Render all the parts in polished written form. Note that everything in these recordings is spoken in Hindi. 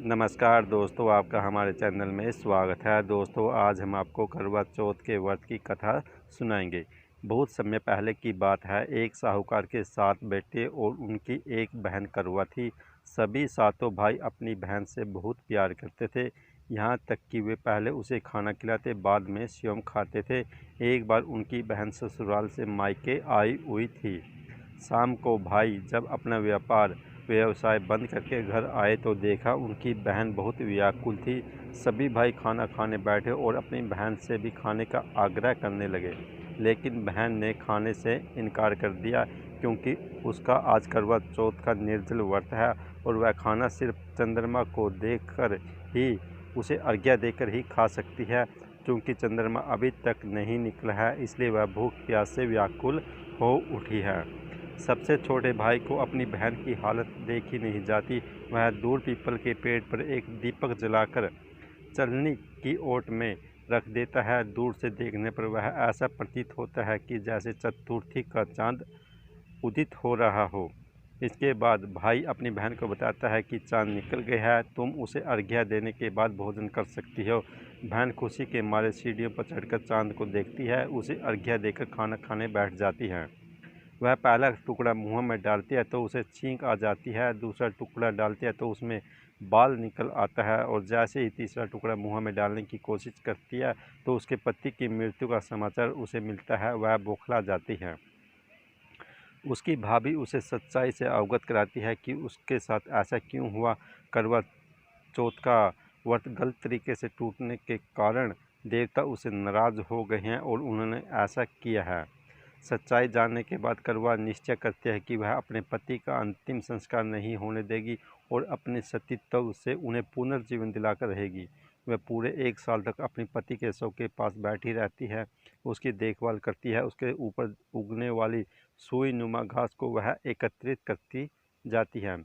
नमस्कार दोस्तों, आपका हमारे चैनल में स्वागत है। दोस्तों, आज हम आपको करवा चौथ के व्रत की कथा सुनाएंगे। बहुत समय पहले की बात है। एक साहूकार के 7 बेटे और उनकी एक बहन करवा थी। सभी सातों भाई अपनी बहन से बहुत प्यार करते थे, यहाँ तक कि वे पहले उसे खाना खिलाते, बाद में स्वयं खाते थे। एक बार उनकी बहन ससुराल से मायके आई हुई थी। शाम को भाई जब अपना व्यवसाय बंद करके घर आए तो देखा उनकी बहन बहुत व्याकुल थी। सभी भाई खाना खाने बैठे और अपनी बहन से भी खाने का आग्रह करने लगे, लेकिन बहन ने खाने से इनकार कर दिया, क्योंकि उसका आज करवा चौथ का निर्जल व्रत है और वह खाना सिर्फ चंद्रमा को देखकर ही, उसे अर्घ्य देकर ही खा सकती है। क्योंकि चंद्रमा अभी तक नहीं निकला है, इसलिए वह भूख प्यास से व्याकुल हो उठी है। सबसे छोटे भाई को अपनी बहन की हालत देखी नहीं जाती। वह दूर पीपल के पेड़ पर एक दीपक जलाकर चलनी की ओट में रख देता है। दूर से देखने पर वह ऐसा प्रतीत होता है कि जैसे चतुर्थी का चांद उदित हो रहा हो। इसके बाद भाई अपनी बहन को बताता है कि चांद निकल गया है, तुम उसे अर्घ्य देने के बाद भोजन कर सकती हो। बहन खुशी के मारे सीढ़ियों पर चढ़कर चांद को देखती है, उसे अर्घ्य देकर खाना खाने बैठ जाती है। वह पहला टुकड़ा मुंह में डालती है तो उसे छींक आ जाती है, दूसरा टुकड़ा डालती है तो उसमें बाल निकल आता है, और जैसे ही तीसरा टुकड़ा मुंह में डालने की कोशिश करती है तो उसके पति की मृत्यु का समाचार उसे मिलता है। वह बौखला जाती है। उसकी भाभी उसे सच्चाई से अवगत कराती है कि उसके साथ ऐसा क्यों हुआ। करवा चौथ का व्रत गलत तरीके से टूटने के कारण देवता उसे नाराज हो गए हैं और उन्होंने ऐसा किया है। सच्चाई जानने के बाद करवा निश्चय करती है कि वह अपने पति का अंतिम संस्कार नहीं होने देगी और अपने सतीत्व से उन्हें पुनर्जीवन दिलाकर रहेगी। वह पूरे 1 साल तक अपने पति के शव के पास बैठी रहती है, उसकी देखभाल करती है। उसके ऊपर उगने वाली सुई नुमा घास को वह एकत्रित करती जाती है।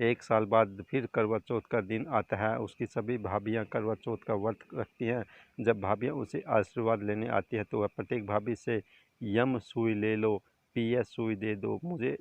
1 साल बाद फिर करवा चौथ का दिन आता है। उसकी सभी भाभियाँ करवा चौथ का व्रत रखती हैं। जब भाभियाँ उसे आशीर्वाद लेने आती है तो वह प्रत्येक भाभी से यम सुई ले लो, पीएस सुई दे दो, मुझे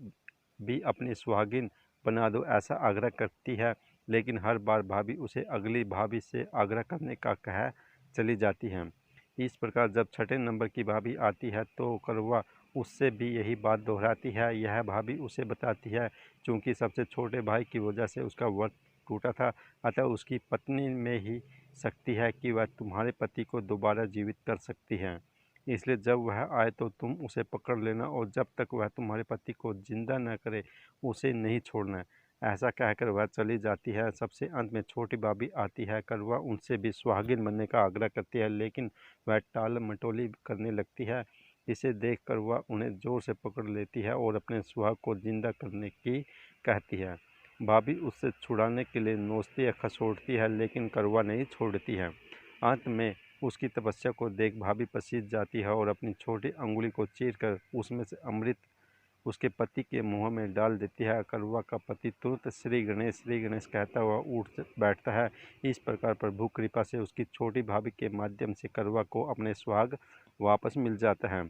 भी अपनी सुहागिन बना दो, ऐसा आग्रह करती है। लेकिन हर बार भाभी उसे अगली भाभी से आग्रह करने का कह चली जाती हैं। इस प्रकार जब छठे नंबर की भाभी आती है तो करवा उससे भी यही बात दोहराती है। यह भाभी उसे बताती है क्योंकि सबसे छोटे भाई की वजह से उसका व्रत टूटा था, अतः उसकी पत्नी में ही शक्ति है कि वह तुम्हारे पति को दोबारा जीवित कर सकती है। इसलिए जब वह आए तो तुम उसे पकड़ लेना और जब तक वह तुम्हारे पति को जिंदा न करे उसे नहीं छोड़ना। ऐसा कहकर वह चली जाती है। सबसे अंत में छोटी भाभी आती है। करवा उनसे भी सुहागिन बनने का आग्रह करती है, लेकिन वह टाल मटोली करने लगती है। इसे देखकर वह उन्हें जोर से पकड़ लेती है और अपने सुहाग को जिंदा करने की कहती है। भाभी उससे छुड़ाने के लिए नोचती या खसोटती है, लेकिन करवा नहीं छोड़ती है। अंत में उसकी तपस्या को देख भाभी पसीज जाती है और अपनी छोटी अंगुली को चीरकर उसमें से अमृत उसके पति के मुंह में डाल देती है। करवा का पति तुरंत श्री गणेश कहता हुआ उठ बैठता है। इस प्रकार प्रभु कृपा से उसकी छोटी भाभी के माध्यम से करवा को अपने सुहाग वापस मिल जाता है।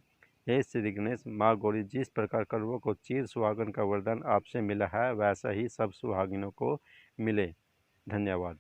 हे श्री गणेश, माँ गौरी, जिस प्रकार करवा को चीर सुहागन का वरदान आपसे मिला है, वैसा ही सब सुहागिनों को मिले। धन्यवाद।